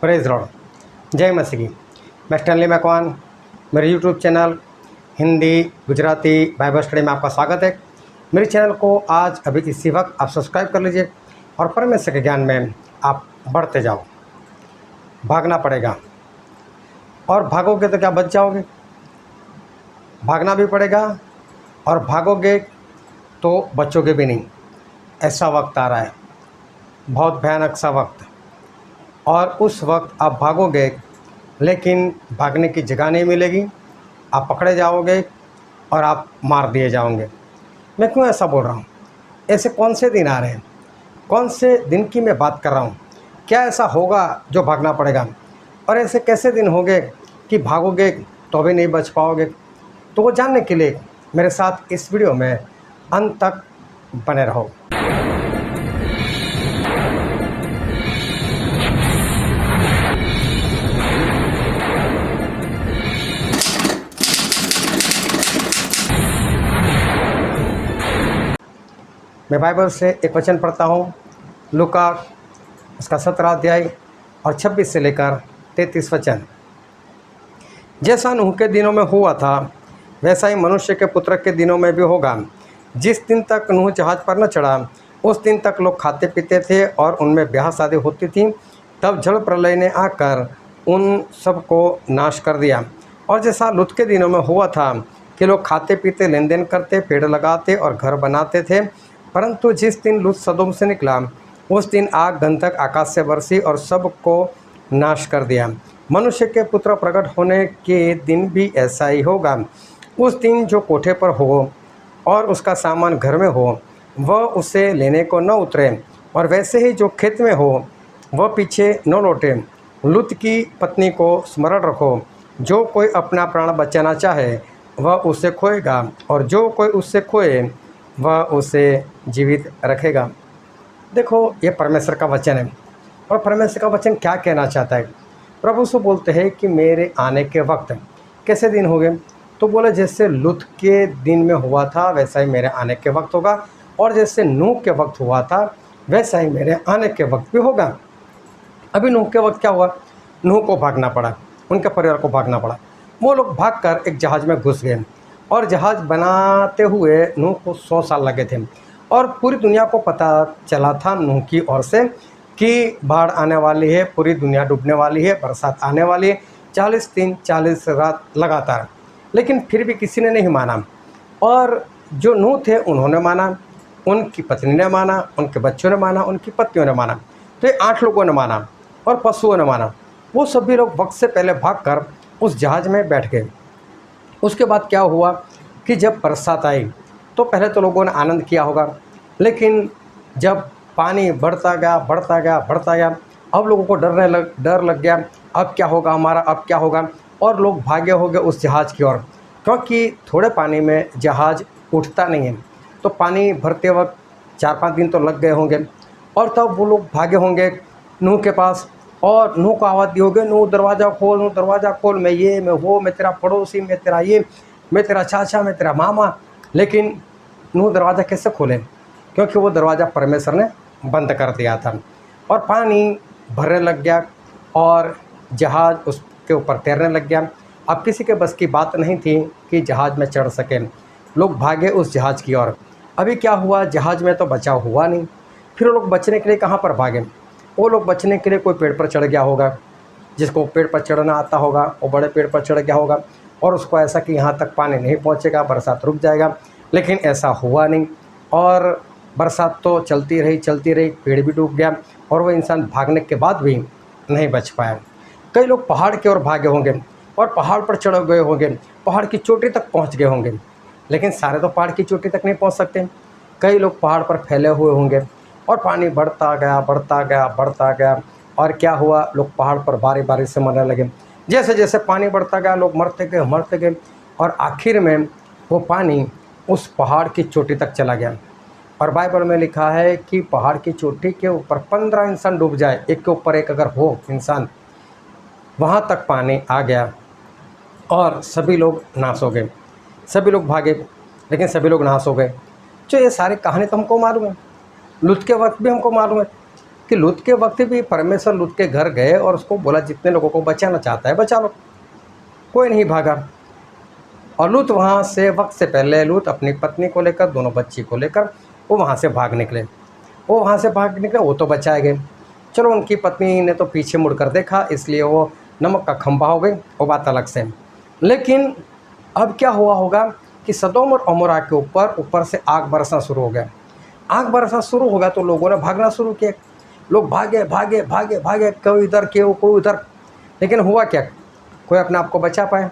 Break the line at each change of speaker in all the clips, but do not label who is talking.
Praise Lord. जय मसीह की। मैं स्टैनली मैकवान, मेरे YouTube channel Hindi Gujarati Bible study में आपका स्वागत है। मेरे चैनल को आज अभी इसी वक्त आप सब्सक्राइब कर लीजिए और परमेश्वर के ज्ञान में आप बढ़ते जाओ। भागना पड़ेगा और भागोगे तो क्या बच जाओगे, भागना भी पड़ेगा और भागोगे तो बचोगे भी नहीं। ऐसा वक्त आ रहा है, बहुत भयानक सा वक्त, और उस वक्त आप भागोगे लेकिन भागने की जगह नहीं मिलेगी, आप पकड़े जाओगे और आप मार दिए जाओगे। मैं क्यों ऐसा बोल रहा हूँ? ऐसे कौन से दिन आ रहे हैं, कौन से दिन की मैं बात कर रहा हूँ? क्या ऐसा होगा जो भागना पड़ेगा? और ऐसे कैसे दिन होंगे कि भागोगे तो भी नहीं बच पाओगे? तो वो जानने के लिए मेरे साथ इस वीडियो में अंत तक बने रहो। मैं बाइबल से एक वचन पढ़ता हूँ, लूका उसका 17 अध्याय और 26 से लेकर 33 वचन। जैसा नूह के दिनों में हुआ था वैसा ही मनुष्य के पुत्र के दिनों में भी होगा। जिस दिन तक नूह जहाज पर न चढ़ा उस दिन तक लोग खाते पीते थे और उनमें ब्याह शादी होती थी। तब जल प्रलय ने आकर उन सब को नाश कर दिया। और जैसा लूत के दिनों में हुआ था कि लोग खाते पीते लेन देन करते, पेड़ लगाते और घर बनाते थे। परंतु जिस दिन लूत सदोम से निकला उस दिन आग गंधक आकाश से बरसी और सब को नाश कर दिया। मनुष्य के पुत्र प्रकट होने के दिन भी ऐसा ही होगा। उस दिन जो कोठे पर हो और उसका सामान घर में हो वह उसे लेने को न उतरे, और वैसे ही जो खेत में हो वह पीछे न लौटे। लूत की पत्नी को स्मरण रखो। जो कोई अपना प्राण बचाना चाहे वह उसे खोएगा, और जो कोई उससे खोए वह उसे जीवित रखेगा। देखो, ये परमेश्वर का वचन है, और परमेश्वर का वचन क्या कहना चाहता है? प्रभु से बोलते हैं कि मेरे आने के वक्त कैसे दिन होंगे? तो बोले जैसे लूत के दिन में हुआ था वैसा ही मेरे आने के वक्त होगा, और जैसे नूह के वक्त हुआ था वैसा ही मेरे आने के वक्त भी होगा। अभी नूह के वक्त क्या हुआ? नूह को भागना पड़ा, उनके परिवार को भागना पड़ा। वो लोग भागकर एक जहाज़ में घुस गए, और जहाज़ बनाते हुए नूह को 100 साल लगे थे। और पूरी दुनिया को पता चला था नूह की ओर से कि बाढ़ आने वाली है, पूरी दुनिया डूबने वाली है, बरसात आने वाली है, 40 दिन 40 रात लगातार। लेकिन फिर भी किसी ने नहीं माना, और जो नूह थे उन्होंने माना, उनकी पत्नी ने माना, उनके बच्चों ने माना, उनकी पत्नियों ने माना। तो ये 8 लोगों ने माना और पशुओं ने माना। वो सभी लोग वक्त से पहले भागकर उस जहाज़ में बैठ गए। उसके बाद क्या हुआ कि जब बरसात आई तो पहले तो लोगों ने आनंद किया होगा, लेकिन जब पानी बढ़ता गया बढ़ता गया बढ़ता गया, अब लोगों को डर लग गया, अब क्या होगा हमारा, अब क्या होगा? और लोग भागे हो गए उस जहाज़ की ओर, क्योंकि थोड़े पानी में जहाज़ उठता नहीं है। तो पानी भरते वक्त 4-5 दिन तो लग गए होंगे, और तब वो लोग भागे होंगे नूह के पास, और नूह को आवाज़ दी होगी, नूह दरवाज़ा खोल, नूह दरवाज़ा खोल, मैं ये मैं वो, मैं तेरा पड़ोसी, मैं तेरा ये, मैं तेरा चाचा, मैं तेरा मामा। लेकिन नूह दरवाज़ा कैसे खोले? क्योंकि वो दरवाज़ा परमेश्वर ने बंद कर दिया था, और पानी भरने लग गया और जहाज़ उसके ऊपर तैरने लग गया। अब किसी के बस की बात नहीं थी कि जहाज़ में चढ़ सकें। लोग भागे उस जहाज़ की ओर। अभी क्या हुआ? जहाज़ में तो बचाव हुआ नहीं। फिर वो लोग बचने के लिए कहाँ पर भागे? वो लोग बचने के लिए कोई पेड़ पर चढ़ गया होगा, जिसको पेड़ पर चढ़ना आता होगा वो बड़े पेड़ पर चढ़ गया होगा, और उसको ऐसा कि यहाँ तक पानी नहीं पहुँचेगा, बरसात रुक जाएगा। लेकिन ऐसा हुआ नहीं, और बरसात तो चलती रही, पेड़ भी डूब गया, और वो इंसान भागने के बाद भी नहीं बच पाया। कई लोग पहाड़ की ओर भागे होंगे और पहाड़ पर चढ़ गए होंगे, पहाड़ की चोटी तक पहुँच गए होंगे, लेकिन सारे तो पहाड़ की चोटी तक नहीं पहुँच सकते। कई लोग पहाड़ पर फैले हुए होंगे, और पानी बढ़ता गया बढ़ता गया बढ़ता गया, और क्या हुआ? लोग पहाड़ पर बारी बारी से मरने लगे। जैसे जैसे पानी बढ़ता गया लोग मरते गए, और आखिर में वो पानी उस पहाड़ की चोटी तक चला गया। और बाइबल में लिखा है कि पहाड़ की चोटी के ऊपर 15 इंसान डूब जाए, एक के ऊपर एक अगर हो इंसान, वहाँ तक पानी आ गया और सभी लोग नाश हो गए। सभी लोग भागे लेकिन सभी लोग नाश हो गए। जो ये सारी कहानी तो हमको मालूम है, लूत के वक्त भी हमको मालूम है। कि लूत के वक्त भी परमेश्वर लूत के घर गए और उसको बोला जितने लोगों को बचाना चाहता है बचा लो, कोई नहीं भागा। और लूत वहाँ से वक्त से पहले लूत अपनी पत्नी को लेकर दोनों बच्ची को लेकर वो वहाँ से भाग निकले। वो तो बचाए गए। चलो उनकी पत्नी ने तो पीछे मुड़कर देखा, इसलिए वो नमक का खंभा हो गई, वो बात अलग से। लेकिन अब क्या हुआ होगा कि सदोम और अमोरा के ऊपर से आग बरसना शुरू हो गया। आग बरसना शुरू हो गया तो लोगों ने भागना शुरू किया। लोग भागे भागे भागे भागे, कोई इधर कोई उधर। लेकिन हुआ क्या, कोई अपने आप को बचा पाए?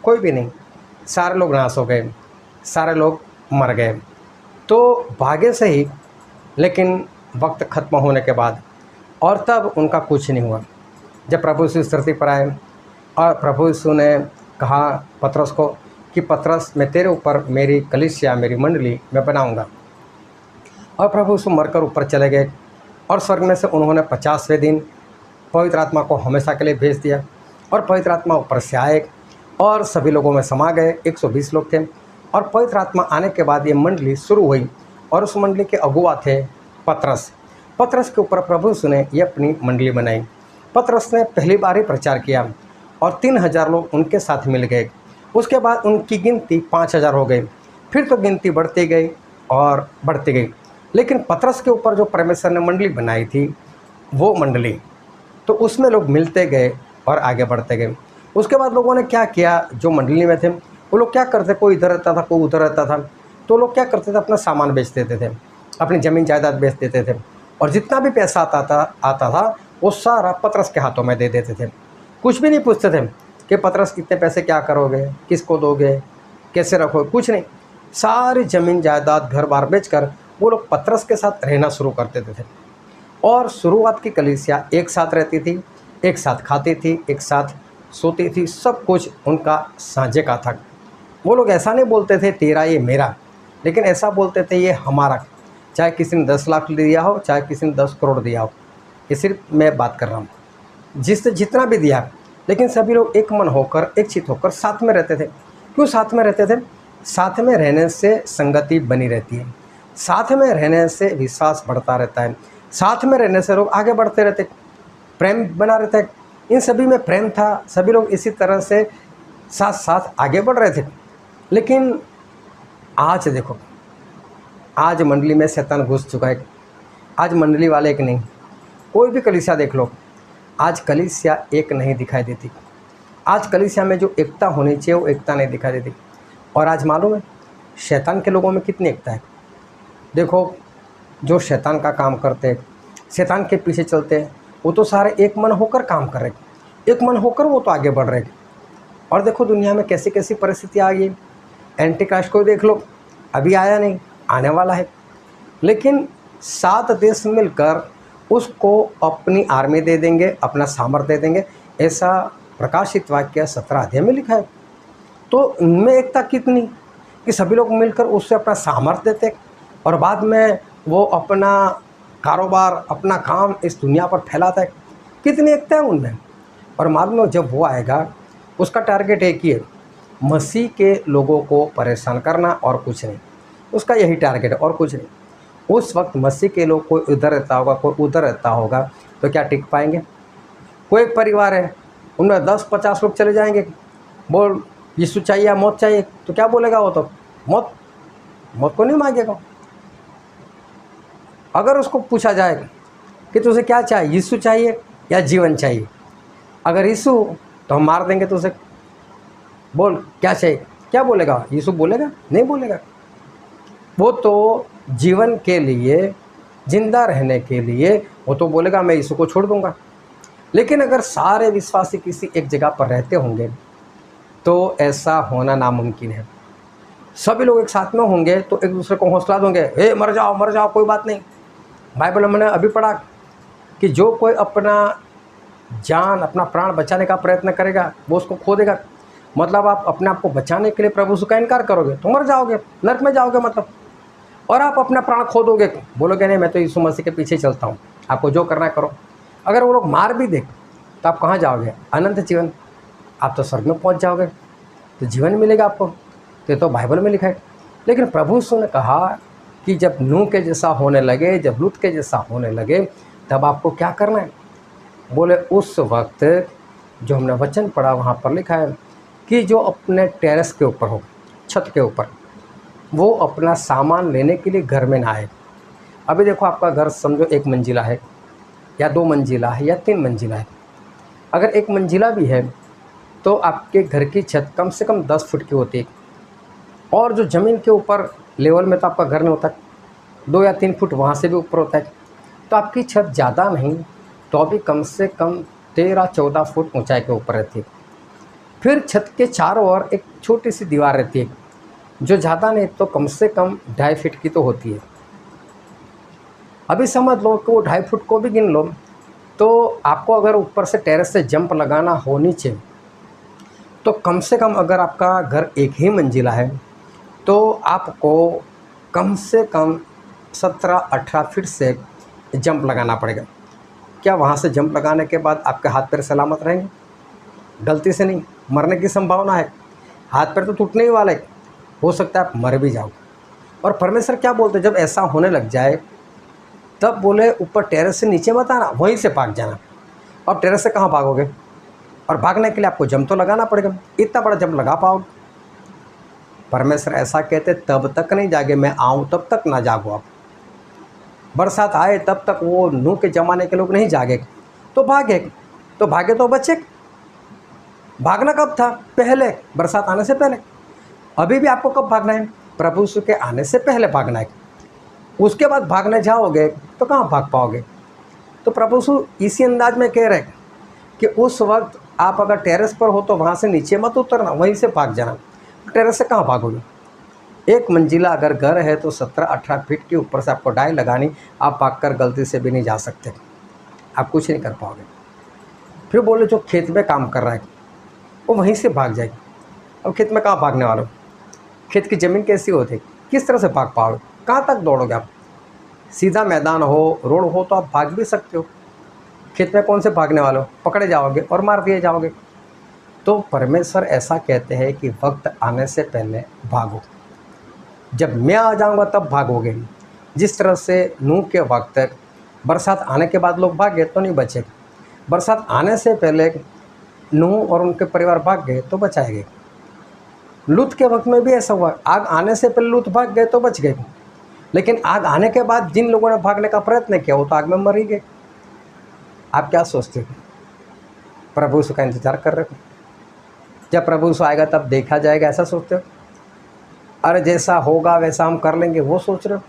कोई भी नहीं। सारे लोग नाश हो गए, सारे लोग मर गए। तो भागे सही, लेकिन वक्त ख़त्म होने के बाद और तब उनका कुछ नहीं हुआ। जब प्रभु यीशु इस धरती पर आए और प्रभु यीशु ने कहा पतरस को कि पतरस, मैं तेरे ऊपर मेरी कलीसिया, मेरी मंडली मैं बनाऊंगा। और प्रभु यीशु मरकर ऊपर चले गए और स्वर्ग में से उन्होंने 50वें दिन पवित्र आत्मा को हमेशा के लिए भेज दिया। और पवित्र आत्मा ऊपर से आए और सभी लोगों में समा गए। 120 लोग थे। और पवित्र आत्मा आने के बाद ये मंडली शुरू हुई और उस मंडली के अगुवा थे पतरस। पतरस के ऊपर प्रभु यीशु ने ये अपनी मंडली बनाई। पतरस ने पहली बार ही प्रचार किया और 3000 लोग उनके साथ मिल गए। उसके बाद उनकी गिनती 5000 हो गई। फिर तो गिनती बढ़ती गई और बढ़ती गई। लेकिन पतरस के ऊपर जो परमेश्वर ने मंडली बनाई थी वो मंडली, तो उसमें लोग मिलते गए और आगे बढ़ते गए। उसके बाद लोगों ने क्या किया, जो मंडली में थे वो लोग क्या करते, कोई इधर रहता था कोई उधर रहता था, तो लोग क्या करते थे, अपना सामान बेच देते थे, अपनी ज़मीन जायदाद बेच देते थे और जितना भी पैसा आता था वो सारा पतरस के हाथों में दे देते थे। कुछ भी नहीं पूछते थे कि पतरस इतने पैसे क्या करोगे, किसको दोगे, कैसे रखोगे, कुछ नहीं। सारी ज़मीन जायदाद घर बार बेचकर वो लोग पतरस के साथ रहना शुरू कर देते थे। और शुरुआत की कलीसिया एक साथ रहती थी, एक साथ खाती थी, एक साथ सोती थी, सब कुछ उनका साझे का था। वो लोग ऐसा नहीं बोलते थे तेरा ये मेरा, लेकिन ऐसा बोलते थे ये हमारा। चाहे किसी ने 10 लाख दिया हो, चाहे किसी ने 10 करोड़ दिया हो, ये सिर्फ मैं बात कर रहा हूँ, जिससे जितना भी दिया, लेकिन सभी लोग एक मन होकर, एक चित होकर साथ में रहते थे। क्यों साथ में रहते थे? साथ में रहने से संगति बनी रहती है, साथ में रहने से विश्वास बढ़ता रहता है, साथ में रहने से लोग आगे बढ़ते रहते, प्रेम बना रहता है। इन सभी में प्रेम था, सभी लोग इसी तरह से साथ साथ आगे बढ़ रहे थे। लेकिन आज देखो, आज मंडली में शैतान घुस चुका है। आज मंडली वाले एक नहीं, कोई भी कलीसिया देख लो, आज कलीसिया एक नहीं दिखाई देती। आज कलीसिया में जो एकता होनी चाहिए वो एकता नहीं दिखाई देती। और आज मालूम है शैतान के लोगों में कितनी एकता है। देखो, जो शैतान का काम करते, शैतान के पीछे चलते, वो तो सारे एक मन होकर काम कर रहे, एक मन होकर वो तो आगे बढ़ रहे। और देखो दुनिया में कैसी कैसी परिस्थिति आ गई। एंटी क्राइस्ट को देख लो, अभी आया नहीं, आने वाला है। लेकिन 7 देश मिलकर उसको अपनी आर्मी दे देंगे, अपना सामर्थ्य दे देंगे, ऐसा प्रकाशित वाक्य 17 अध्याय में लिखा है। तो उनमें एकता कितनी कि सभी लोग मिलकर उससे अपना सामर्थ्य देते और बाद में वो अपना कारोबार, अपना काम इस दुनिया पर फैलाता है। कितनी एकता है उनमें। और मालूम है जब वो आएगा उसका टारगेट एक ही है, मसीह के लोगों को परेशान करना और कुछ नहीं। उसका यही टारगेट है और कुछ नहीं। उस वक्त मसीह के लोग कोई इधर रहता होगा, कोई उधर रहता होगा, तो क्या टिक पाएंगे? कोई परिवार है, उनमें 10-50 लोग चले जाएंगे, बोल यीशु चाहिए या मौत चाहिए, तो क्या बोलेगा वो? तो मौत को नहीं मांगेगा। अगर उसको पूछा जाए कि तुझे क्या चाहिए, यीशु चाहिए या जीवन चाहिए, अगर यीशु तो हम मार देंगे तुझे। बोल क्या चाहिए, क्या बोलेगा? यीशु बोलेगा? नहीं बोलेगा। वो तो जीवन के लिए, जिंदा रहने के लिए वो तो बोलेगा मैं यीशु को छोड़ दूंगा। लेकिन अगर सारे विश्वासी किसी एक जगह पर रहते होंगे तो ऐसा होना नामुमकिन है। सभी लोग एक साथ में होंगे तो एक दूसरे को हौसला देंगे, हे मर जाओ कोई बात नहीं। बाइबल में अभी पढ़ा कि जो कोई अपना जान, अपना प्राण बचाने का प्रयत्न करेगा वो उसको खो देगा। मतलब आप अपने आप को बचाने के लिए प्रभु से का इनकार करोगे तो मर जाओगे, नरक में जाओगे मतलब। और आप अपना प्राण खो दोगे, बोलोगे नहीं मैं तो यीशु मसीह के पीछे चलता हूँ, आपको जो करना है करो। अगर वो लोग मार भी दे तो आप कहाँ जाओगे? अनंत जीवन, आप तो स्वर्ग में पहुँच जाओगे, तो जीवन मिलेगा आपको। तो बाइबल में लिखा है। लेकिन प्रभु यीशु ने कहा कि जब नूह के जैसा होने लगे, जब लूत के जैसा होने लगे, तब आपको क्या करना है? बोले उस वक्त जो हमने वचन पढ़ा वहाँ पर लिखा है कि जो अपने टेरेस के ऊपर हो, छत के ऊपर, वो अपना सामान लेने के लिए घर में ना आए। अभी देखो आपका घर समझो 1 मंजिला है या 2 मंजिला है या 3 मंजिला है। अगर 1 मंजिला भी है तो आपके घर की छत कम से कम 10 फुट की होती है, और जो ज़मीन के ऊपर लेवल में तो आपका घर नहीं होता, 2 या 3 फुट वहाँ से भी ऊपर होता है। तो आपकी छत ज़्यादा नहीं तो भी कम से कम 13-14 फुट ऊंचाई के ऊपर रहती है। फिर छत के चारों ओर एक छोटी सी दीवार रहती है जो ज़्यादा नहीं तो कम से कम 2.5 फीट की तो होती है। अभी समझ लो कि वो 2.5 फुट को भी गिन लो, तो आपको अगर ऊपर से टेरेस से जंप लगाना हो नीचे, तो कम से कम अगर आपका घर 1 ही मंजिला है तो आपको कम से कम 17-18 फीट से जंप लगाना पड़ेगा। क्या वहाँ से जंप लगाने के बाद आपके हाथ पैर सलामत रहेंगे? गलती से नहीं, मरने की संभावना है, हाथ पैर तो टूटने ही वाले, हो सकता है आप मर भी जाओ। और परमेश्वर क्या बोलते, जब ऐसा होने लग जाए तब बोले ऊपर टेरेस से नीचे मत आना, वहीं से भाग जाना। अब टेरेस से कहाँ भागोगे? और भागने के लिए आपको जंप तो लगाना पड़ेगा, इतना बड़ा जंप लगा पाओगे? परमेश्वर ऐसा कहते तब तक नहीं जागे, मैं आऊँ तब तक ना जागो आप। बरसात आए तब तक वो नूह के ज़माने के लोग नहीं जागे तो भागे, तो भागे तो बचे। भागना कब था? पहले, बरसात आने से पहले। अभी भी आपको कब भागना है? प्रभु यीशु के आने से पहले भागना है। उसके बाद भागने जाओगे तो कहाँ भाग पाओगे? तो प्रभु यीशु इसी अंदाज में कह रहे हैं कि उस वक्त आप अगर टेरेस पर हो तो वहाँ से नीचे मत उतरना, वहीं से भाग जाना। टेरेस से कहाँ भागोगे? 1 मंजिला अगर घर है तो 17-18 फीट के ऊपर से आपको डाई लगानी, आप भागकर गलती से भी नहीं जा सकते, आप कुछ नहीं कर पाओगे। फिर बोले जो खेत में काम कर रहा है वो वहीं से भाग जाएगी। अब खेत में कहाँ भागने वालों? खेत की ज़मीन कैसी होती है, किस तरह से भाग पाओगे? कहाँ तक दौड़ोगे आप? सीधा मैदान हो, रोड हो तो आप भाग भी सकते हो, खेत में कौन से भागने वालों? पकड़े जाओगे और मार दिए जाओगे। तो परमेश्वर ऐसा कहते हैं कि वक्त आने से पहले भागो, जब मैं आ जाऊंगा तब भागोगे। जिस तरह से नूह के वक्त तक बरसात आने के बाद लोग भागे तो नहीं बचे, बरसात आने से पहले नूह और उनके परिवार भाग गए तो बचाए गए। लूत के वक्त में भी ऐसा हुआ, आग आने से पहले लूत भाग गए तो बच गए, लेकिन आग आने के बाद जिन लोगों ने भागने का प्रयत्न किया वो तो आग में मर ही गए। आप क्या सोचते हो? प्रभु यीशु का इंतजार कर रहे हो, जब प्रभु यीशु आएगा तब देखा जाएगा, ऐसा सोचते हो? अरे जैसा होगा वैसा हम कर लेंगे, वो सोच रहे हो?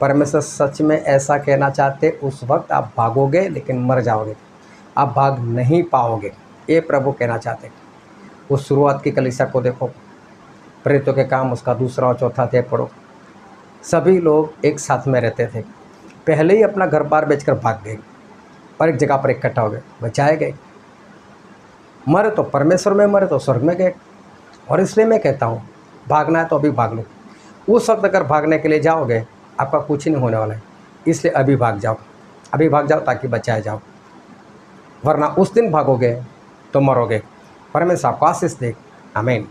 परमेश्वर सच में ऐसा कहना चाहते, उस वक्त आप भागोगे लेकिन मर जाओगे, आप भाग नहीं पाओगे, ये प्रभु कहना चाहते। उस शुरुआत की कलीसिया को देखो, प्रेरितों के काम उसका 2 और 4 अध्याय पढ़ो, सभी लोग एक साथ में रहते थे, पहले ही अपना घर बार बेचकर भाग गए और एक जगह पर इकट्ठा हो गए, बचाए गए। मरे तो परमेश्वर में, मरे तो स्वर्ग में गए। और इसलिए मैं कहता हूँ भागना है तो अभी भाग लो। उस वक्त अगर भागने के लिए जाओगे आपका कुछ नहीं होने वाला है, इसलिए अभी भाग जाओ, अभी भाग जाओ ताकि बचाए जाओ, वरना उस दिन भागोगे तो मरोगे। परमेश्वर आपको आशीष दे। आमीन।